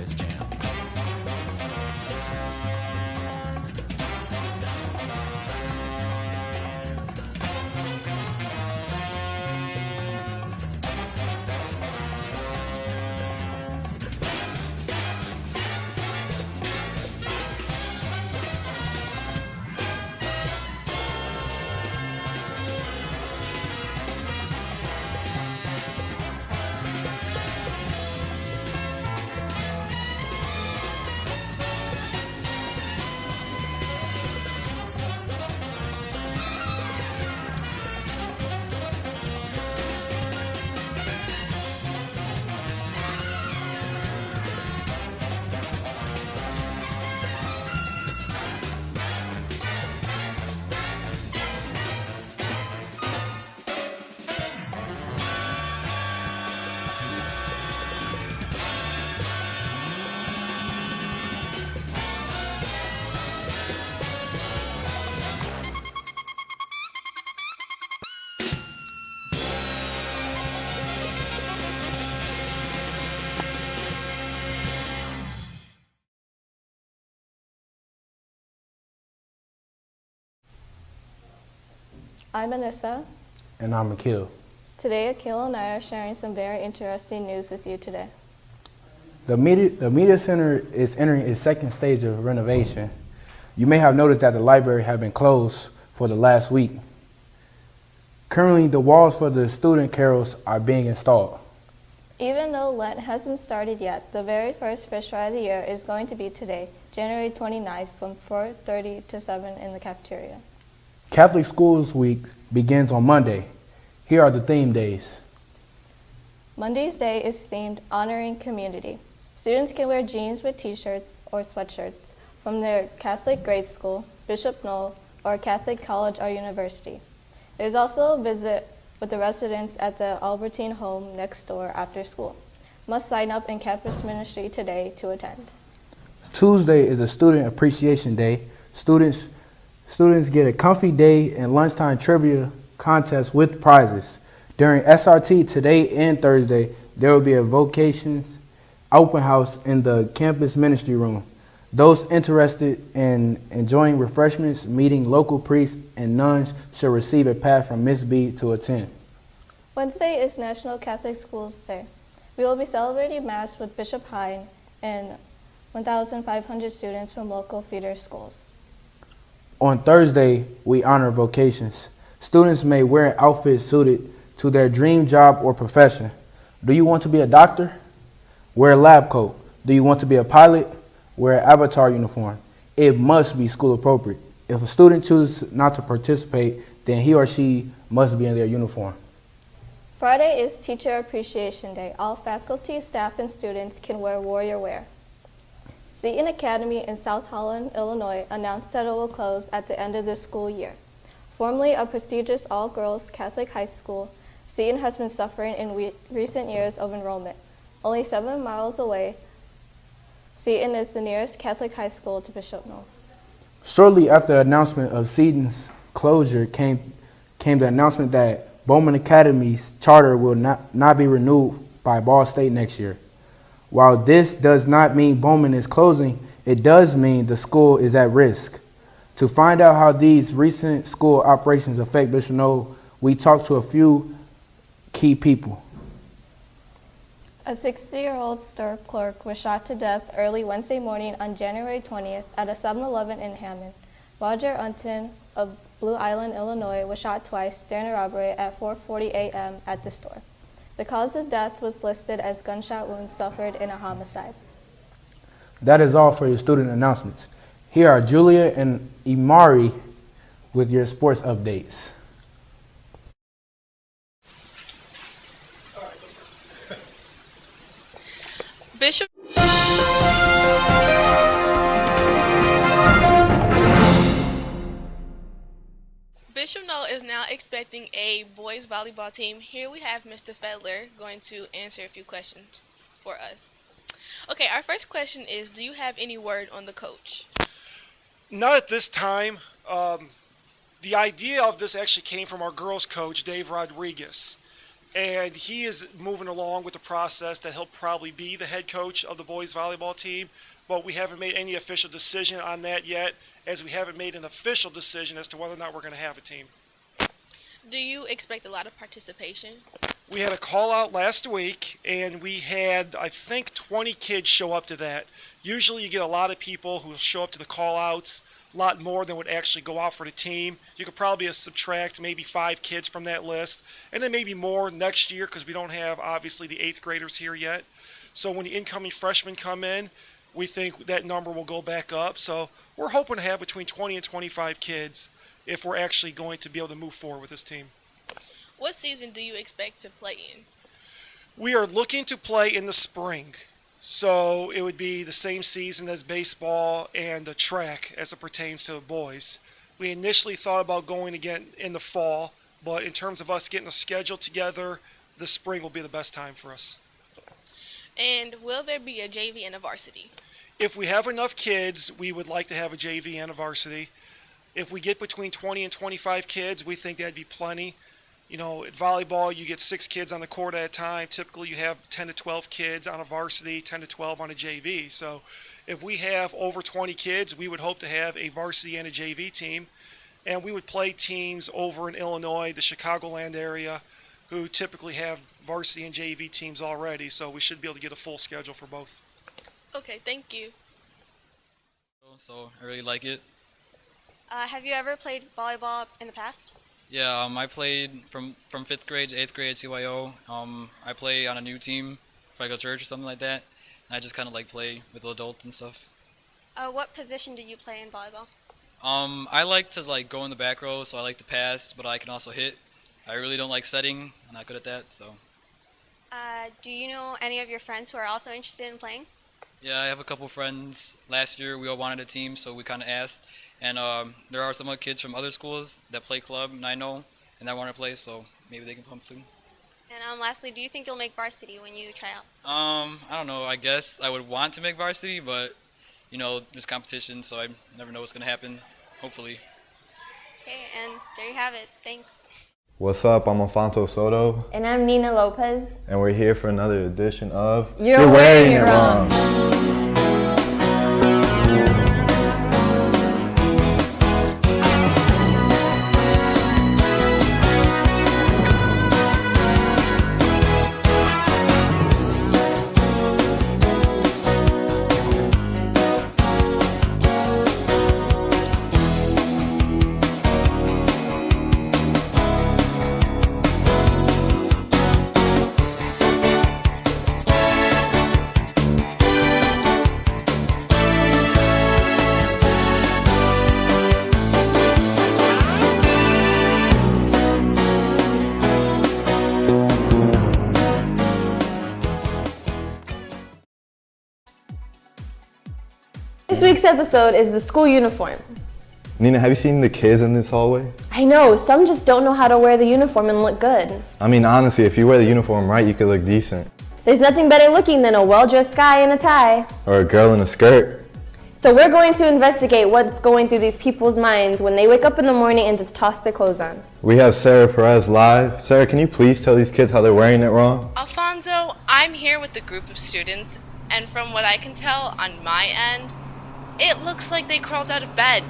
Sports Jam. I'm Anissa. And I'm Akil. Today, Akil and I are sharing some very interesting news with you today. The media center is entering its second stage of renovation. You may have noticed that the library has been closed for the last week. Currently, the walls for the student carols are being installed. Even though Lent hasn't started yet, the very first fish fry of the year is going to be today, January 29th, from 4:30 to 7 in the cafeteria. Catholic Schools Week begins on Monday. Here are the theme days. Monday's day is themed Honoring Community. Students can wear jeans with t-shirts or sweatshirts from their Catholic grade school, Bishop Knoll, or Catholic college or university. There's also a visit with the residents at the Albertine home next door after school. Must sign up in campus ministry today to attend. Tuesday is a Student Appreciation Day. Students get a comfy day and lunchtime trivia contest with prizes. During SRT today and Thursday, there will be a vocations open house in the campus ministry room. Those interested in enjoying refreshments, meeting local priests and nuns should receive a pass from Miss B to attend. Wednesday is National Catholic Schools Day. We will be celebrating Mass with Bishop Hine and 1,500 students from local feeder schools. On Thursday, we honor vocations. Students may wear outfits suited to their dream job or profession. Do you want to be a doctor? Wear a lab coat. Do you want to be a pilot? Wear an avatar uniform. It must be school appropriate. If a student chooses not to participate, then he or she must be in their uniform. Friday is Teacher Appreciation Day. All faculty, staff, and students can wear warrior wear. Seton Academy in South Holland, Illinois announced that it will close at the end of the school year. Formerly a prestigious all-girls Catholic high school, Seton has been suffering in recent years of enrollment. Only 7 miles away, Seton is the nearest Catholic high school to Bishop Knoll. Shortly after the announcement of Seton's closure came the announcement that Bowman Academy's charter will not be renewed by Ball State next year. While this does not mean Bowman is closing, it does mean the school is at risk. To find out how these recent school operations affect Bishop Knoll, we talked to a few key people. A 60-year-old store clerk was shot to death early Wednesday morning on January 20th at a 7-Eleven in Hammond. Roger Unton of Blue Island, Illinois, was shot twice during a robbery at 4:40 a.m. at the store. The cause of death was listed as gunshot wounds suffered in a homicide. That is all for your student announcements. Here are Julia and Imari with your sports updates. Bishop Knoll is now expecting a boys volleyball team. Here we have Mr. Fedler going to answer a few questions for us. Okay, our first question is, do you have any word on the coach? Not at this time. The idea of this actually came from our girls coach, Dave Rodriguez. and he is moving along with the process that he'll probably be the head coach of the boys volleyball team, but we haven't made any official decision on that yet, as we haven't made an official decision as to whether or not we're going to have a team. Do you expect a lot of participation? We had a call out last week, and we had, I think, 20 kids show up to that. Usually you get a lot of people who show up to the call outs, a lot more than would actually go out for the team. You could probably subtract maybe 5 kids from that list, and then maybe more next year because we don't have, obviously, the 8th graders here yet. So when the incoming freshmen come in, we think that number will go back up. So we're hoping to have between 20 and 25 kids if we're actually going to be able to move forward with this team. What season do you expect to play in? We are looking to play in the spring. So it would be the same season as baseball and the track as it pertains to the boys. We initially thought about going again in the fall, but in terms of us getting a schedule together, the spring will be the best time for us. And will there be a JV and a varsity? If we have enough kids, we would like to have a JV and a varsity. If we get between 20 and 25 kids, we think that'd be plenty. You know, at volleyball, you get 6 kids on the court at a time. Typically, you have 10 to 12 kids on a varsity, 10 to 12 on a JV. So if we have over 20 kids, we would hope to have a varsity and a JV team. And we would play teams over in Illinois, the Chicagoland area, who typically have varsity and JV teams already. So we should be able to get a full schedule for both. Okay, thank you. So I really like it. Have you ever played volleyball in the past? Yeah, I played from 5th grade to 8th grade at CYO. I play on a new team if I go to church or something like that. And I just kind of like play with the adults and stuff. What position do you play in volleyball? I like to like go in the back row, so I like to pass, but I can also hit. I really don't like setting. I'm not good at that, so. Do you know any of your friends who are also interested in playing? Yeah, I have a couple friends. Last year we all wanted a team, so we kind of asked. And there are some other kids from other schools that play club, and I know, and that want to play, so maybe they can come too. And lastly, do you think you'll make varsity when you try out? I don't know. I guess I would want to make varsity, but you know, there's competition, so I never know what's gonna happen. Hopefully. Okay, and there you have it. Thanks. What's up? I'm Afonso Soto. And I'm Nina Lopez. And we're here for another edition of You're Wearing It Wrong. This week's episode is the school uniform. Nina, have you seen the kids in this hallway? I know, some just don't know how to wear the uniform and look good. I mean, honestly, if you wear the uniform right, you could look decent. There's nothing better looking than a well-dressed guy in a tie. Or a girl in a skirt. So we're going to investigate what's going through these people's minds when they wake up in the morning and just toss their clothes on. We have Sarah Perez live. Sarah, can you please tell these kids how they're wearing it wrong? Alfonso, I'm here with a group of students, and from what I can tell on my end, it looks like they crawled out of bed.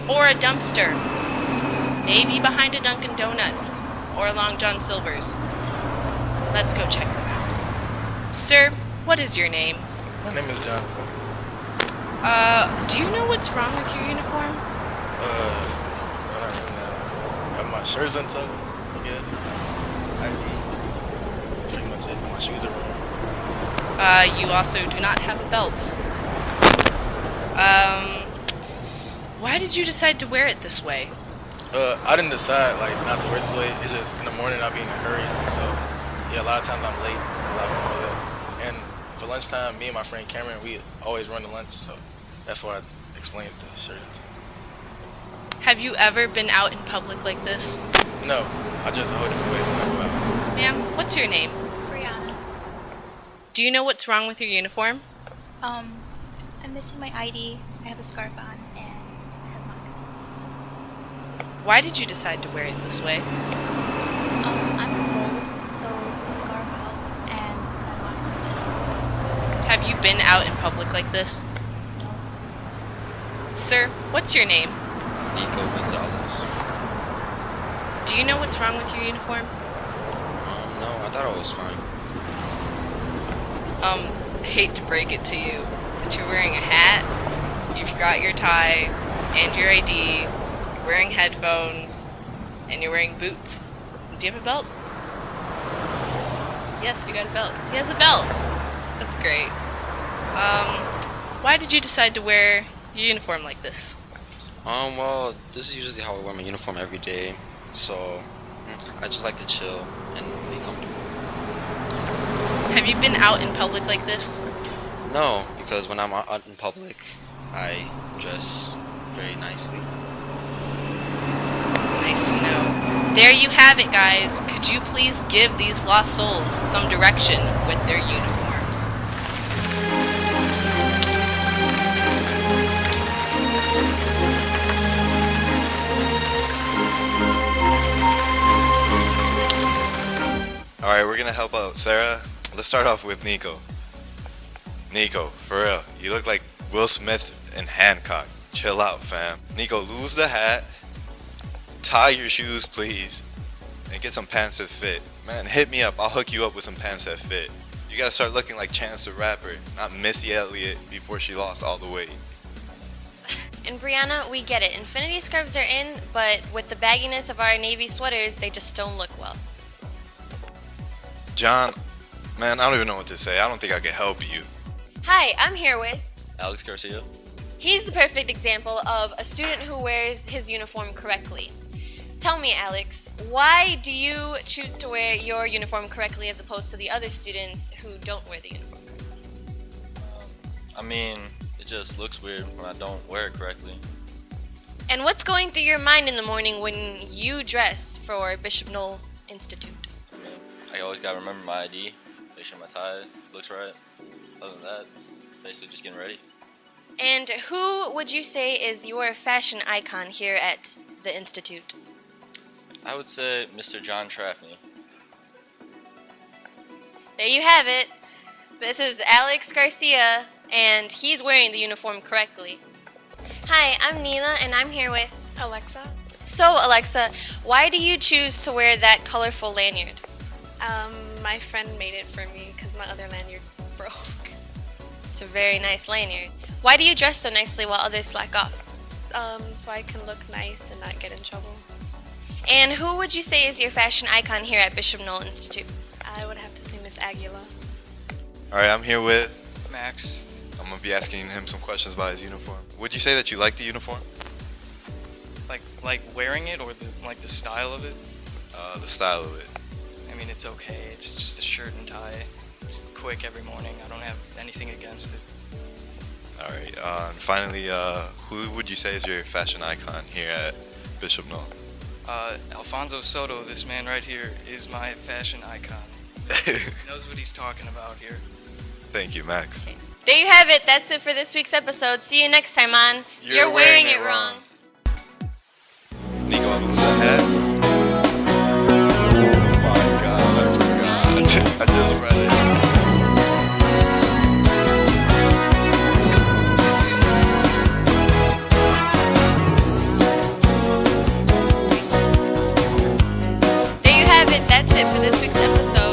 Or a dumpster. Maybe behind a Dunkin' Donuts. Or along John Silver's. Let's go check them out. Sir, what is your name? My name is John. Do you know what's wrong with your uniform? I don't really know. Have my shirts untucked, I guess. That's pretty much it. My shoes are wrong. You also do not have a belt. Why did you decide to wear it this way? I didn't decide not to wear it this way. It's just in the morning I'll be in a hurry. So yeah, a lot of times I'm late. A lot of people know that. And for lunchtime, me and my friend Cameron, we always run to lunch. So that's why it explains the shirt. Have you ever been out in public like this? No, I just hold it for way when I go out. Ma'am, what's your name? Brianna. Do you know what's wrong with your uniform? I'm missing my ID. I have a scarf on and I have moccasins. Why did you decide to wear it this way? I'm cold the scarf help, and my moccasins are comfortable. Have you been out in public like this? No. Sir, what's your name? Nico Gonzalez. Do you know what's wrong with your uniform? No, I thought I was fine. Hate to break it to you, but you're wearing a hat, you forgot your tie, and your ID, you're wearing headphones, and you're wearing boots. Do you have a belt? Yes, you got a belt. He has a belt! That's great. Why did you decide to wear your uniform like this? Well, this is usually how I wear my uniform every day, so I just like to chill and be comfortable. Have you been out in public like this? No, because when I'm out in public, I dress very nicely. It's nice to know. There you have it, guys. Could you please give these lost souls some direction with their uniforms? Alright, we're gonna help out Sarah. Let's start off with Nico. Nico, for real, you look like Will Smith in Hancock. Chill out, fam. Nico, lose the hat, tie your shoes, please, and get some pants that fit. Man, hit me up. I'll hook you up with some pants that fit. You gotta start looking like Chance the Rapper, not Missy Elliott before she lost all the weight. And Brianna, we get it. Infinity scarves are in, but with the bagginess of our navy sweaters, they just don't look well. John, man, I don't even know what to say. I don't think I can help you. Hi, I'm here with... Alex Garcia. He's the perfect example of a student who wears his uniform correctly. Tell me, Alex, why do you choose to wear your uniform correctly as opposed to the other students who don't wear the uniform correctly? I mean, it just looks weird when I don't wear it correctly. And what's going through your mind in the morning when you dress for Bishop Knoll Institute? I always gotta remember my ID, make sure my tie looks right. Other than that, basically just getting ready. And who would you say is your fashion icon here at the Institute? I would say Mr. John Trafney. There you have it. This is Alex Garcia, and he's wearing the uniform correctly. Hi, I'm Neela, and I'm here with Alexa. So, Alexa, why do you choose to wear that colorful lanyard? My friend made it for me because my other lanyard broke. It's a very nice lanyard. Why do you dress so nicely while others slack off? So I can look nice and not get in trouble. And who would you say is your fashion icon here at Bishop Knoll Institute? I would have to say Miss Aguila. Alright, I'm here with Max. I'm gonna be asking him some questions about his uniform. Would you say that you like the uniform? Like wearing it or the style of it? The style of it. I mean, it's okay. It's just a shirt and tie. It's quick every morning. I don't have anything against it. Alright, and finally, who would you say is your fashion icon here at Bishop Knoll? Alfonso Soto, this man right here, is my fashion icon. He knows what he's talking about here. Thank you, Max. There you have it. That's it for this week's episode. See you next time on You're Wearing It Wrong. Nico, lose a hat? Oh my god, I forgot. I just read it. There you have it. That's it for this week's episode.